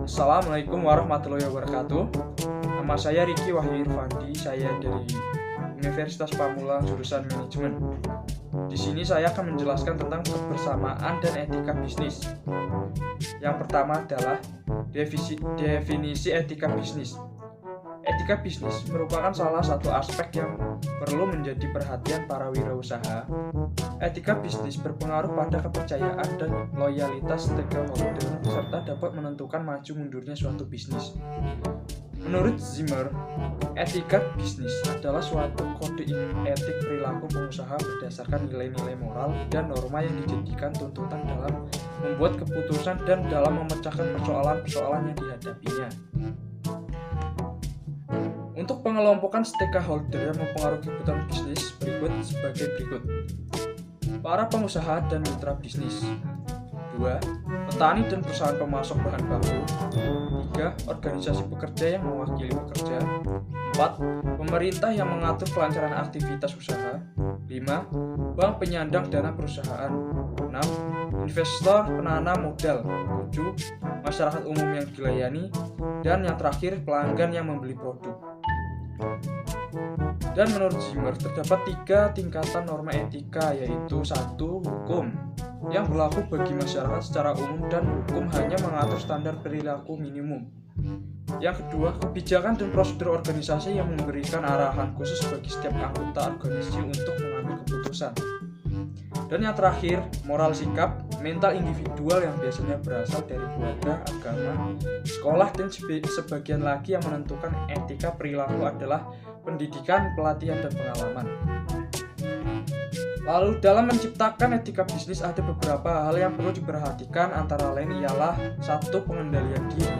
Assalamualaikum warahmatullahi wabarakatuh. Nama saya Riki Wahyu Irfandi. Saya dari Universitas Pamulang jurusan Manajemen. Di sini saya akan menjelaskan tentang kebersamaan dan etika bisnis. Yang pertama adalah definisi etika bisnis. Etika bisnis merupakan salah satu aspek yang perlu menjadi perhatian para wirausaha. Etika bisnis berpengaruh pada kepercayaan dan loyalitas stakeholder serta dapat menentukan maju mundurnya suatu bisnis. Menurut Zimmer, etika bisnis adalah suatu kode etik perilaku pengusaha berdasarkan nilai-nilai moral dan norma yang dijadikan tuntutan dalam membuat keputusan dan dalam memecahkan persoalan-persoalan yang dihadapinya. Untuk pengelompokan stakeholder yang mempengaruhi kebutuhan bisnis sebagai berikut. Para pengusaha dan mitra bisnis. 2. Petani dan perusahaan pemasok bahan baku. 3. Organisasi pekerja yang mewakili pekerja. 4. Pemerintah yang mengatur kelancaran aktivitas usaha. 5. Bank penyandang dana perusahaan. 6. Investor penanam modal. 7. Masyarakat umum yang dilayani. Dan yang terakhir, pelanggan yang membeli produk. Dan menurut Zimmer, terdapat 3 tingkatan norma etika, yaitu 1. Hukum yang berlaku bagi masyarakat secara umum dan hukum hanya mengatur standar perilaku minimum. Yang kedua, kebijakan dan prosedur organisasi yang memberikan arahan khusus bagi setiap anggota organisasi untuk mengambil keputusan. Dan yang terakhir, moral sikap, mental individual yang biasanya berasal dari keluarga, agama, sekolah, dan sebagian lagi yang menentukan etika perilaku adalah pendidikan, pelatihan, dan pengalaman. Lalu dalam menciptakan etika bisnis ada beberapa hal yang perlu diperhatikan, antara lain ialah 1. Pengendalian diri.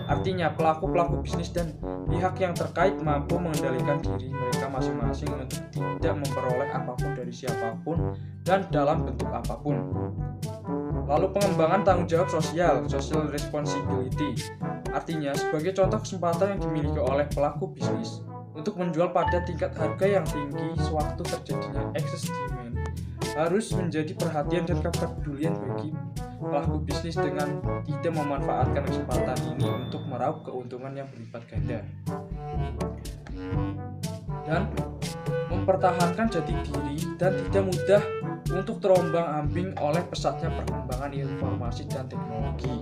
Artinya pelaku-pelaku bisnis dan pihak yang terkait mampu mengendalikan diri mereka masing-masing untuk tidak memperoleh apapun dari siapapun dan dalam bentuk apapun. Lalu pengembangan tanggung jawab social responsibility. Artinya sebagai contoh kesempatan yang dimiliki oleh pelaku bisnis untuk menjual pada tingkat harga yang tinggi sewaktu terjadinya excess demand harus menjadi perhatian dan kepedulian bagi pelaku bisnis dengan tidak memanfaatkan kesempatan ini untuk meraup keuntungan yang berlipat ganda dan mempertahankan jati diri dan tidak mudah untuk terombang-ambing oleh pesatnya perkembangan informasi dan teknologi.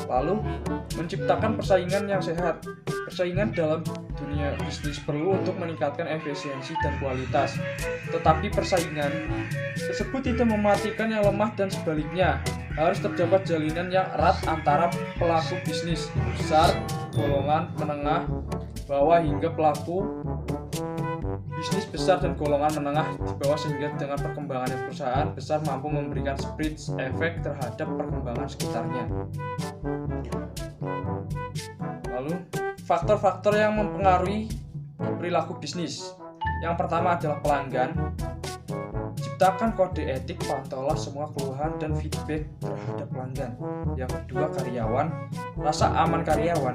Lalu menciptakan persaingan yang sehat. Persaingan dalam dunia bisnis perlu untuk meningkatkan efisiensi dan kualitas. Tetapi persaingan tersebut tidak mematikan yang lemah dan sebaliknya. Harus terdapat jalinan yang erat antara pelaku bisnis besar, golongan menengah, bawah hingga pelaku bisnis besar dan golongan menengah di bawah, sehingga dengan perkembangan perusahaan besar mampu memberikan spread efek terhadap perkembangan sekitarnya. Lalu faktor-faktor yang mempengaruhi perilaku bisnis. Yang pertama adalah pelanggan. Ciptakan kode etik, pantaulah semua keluhan dan feedback terhadap pelanggan. Yang kedua, karyawan. Rasa aman karyawan.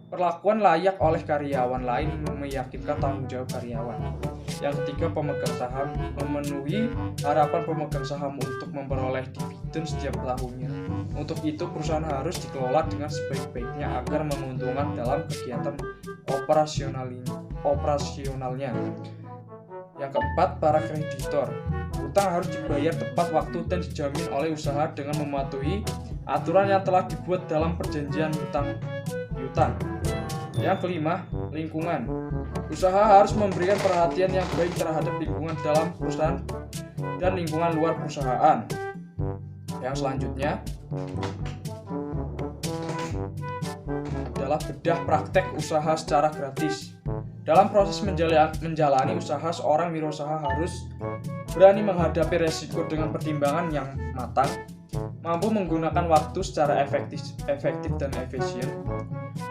Perlakuan layak oleh karyawan lain meyakinkan tanggung jawab karyawan. Yang ketiga, pemegang saham. Memenuhi harapan pemegang saham untuk memperoleh dividen setiap tahunnya. Untuk itu, perusahaan harus dikelola dengan sebaik-baiknya agar menguntungkan dalam kegiatan operasionalnya. Yang keempat, para kreditor. Utang harus dibayar tepat waktu dan dijamin oleh usaha dengan mematuhi aturan yang telah dibuat dalam perjanjian hutang piutang. Yang kelima, lingkungan. Usaha harus memberikan perhatian yang baik terhadap lingkungan dalam perusahaan dan lingkungan luar perusahaan. Yang selanjutnya adalah bedah praktek usaha secara gratis. Dalam proses menjalani usaha, seorang wirausaha harus berani menghadapi resiko dengan pertimbangan yang matang, mampu menggunakan waktu secara efektif dan efisien,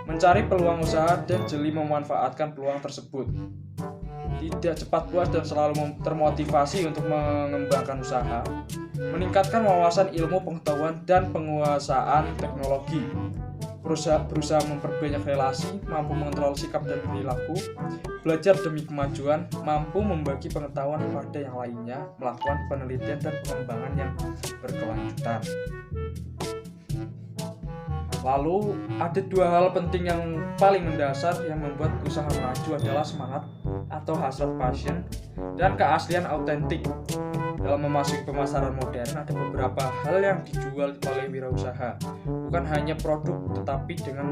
mencari peluang usaha dan jeli memanfaatkan peluang tersebut. Tidak cepat puas dan selalu termotivasi untuk mengembangkan usaha, meningkatkan wawasan ilmu pengetahuan dan penguasaan teknologi, berusaha memperbanyak relasi, mampu mengontrol sikap dan perilaku, belajar demi kemajuan, mampu membagi pengetahuan kepada yang lainnya, melakukan penelitian dan pengembangan yang berkelanjutan. Lalu ada dua hal penting yang paling mendasar yang membuat usaha maju adalah semangat atau hasrat passion dan keaslian autentik. Dalam memasuki pemasaran modern ada beberapa hal yang dijual oleh wirausaha. Bukan hanya produk tetapi dengan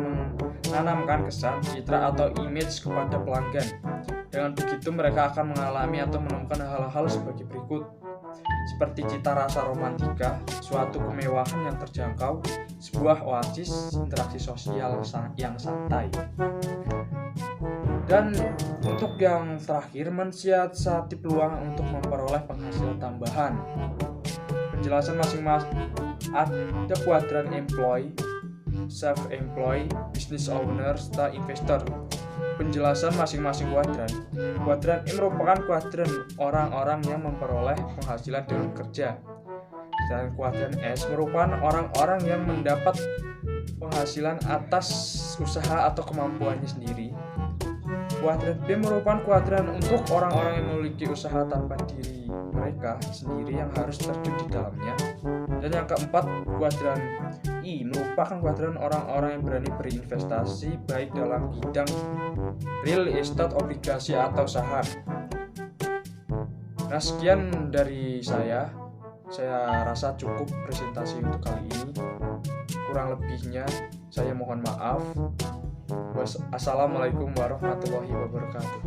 menanamkan kesan, citra atau image kepada pelanggan. Dengan begitu mereka akan mengalami atau menemukan hal-hal sebagai berikut. Seperti cita rasa romantika, suatu kemewahan yang terjangkau, sebuah oasis interaksi sosial yang santai. Dan untuk yang terakhir, mensiasati peluang untuk memperoleh penghasilan tambahan. Penjelasan masing-masing ada kuadran employee, self-employed, business owner, serta investor. Penjelasan masing-masing kuadran. Kuadran E merupakan kuadran orang-orang yang memperoleh penghasilan dengan kerja. Dan kuadran S merupakan orang-orang yang mendapat penghasilan atas usaha atau kemampuannya sendiri. Kuadran B merupakan kuadran untuk orang-orang yang memiliki usaha tanpa diri mereka sendiri yang harus terjun di dalamnya. Dan yang keempat, kuadran I merupakan kuadran orang-orang yang berani berinvestasi baik dalam bidang real estate, obligasi, atau saham. Nah, sekian dari saya. Saya rasa cukup presentasi untuk kali ini. Kurang lebihnya saya mohon maaf. Wassalamualaikum warahmatullahi wabarakatuh.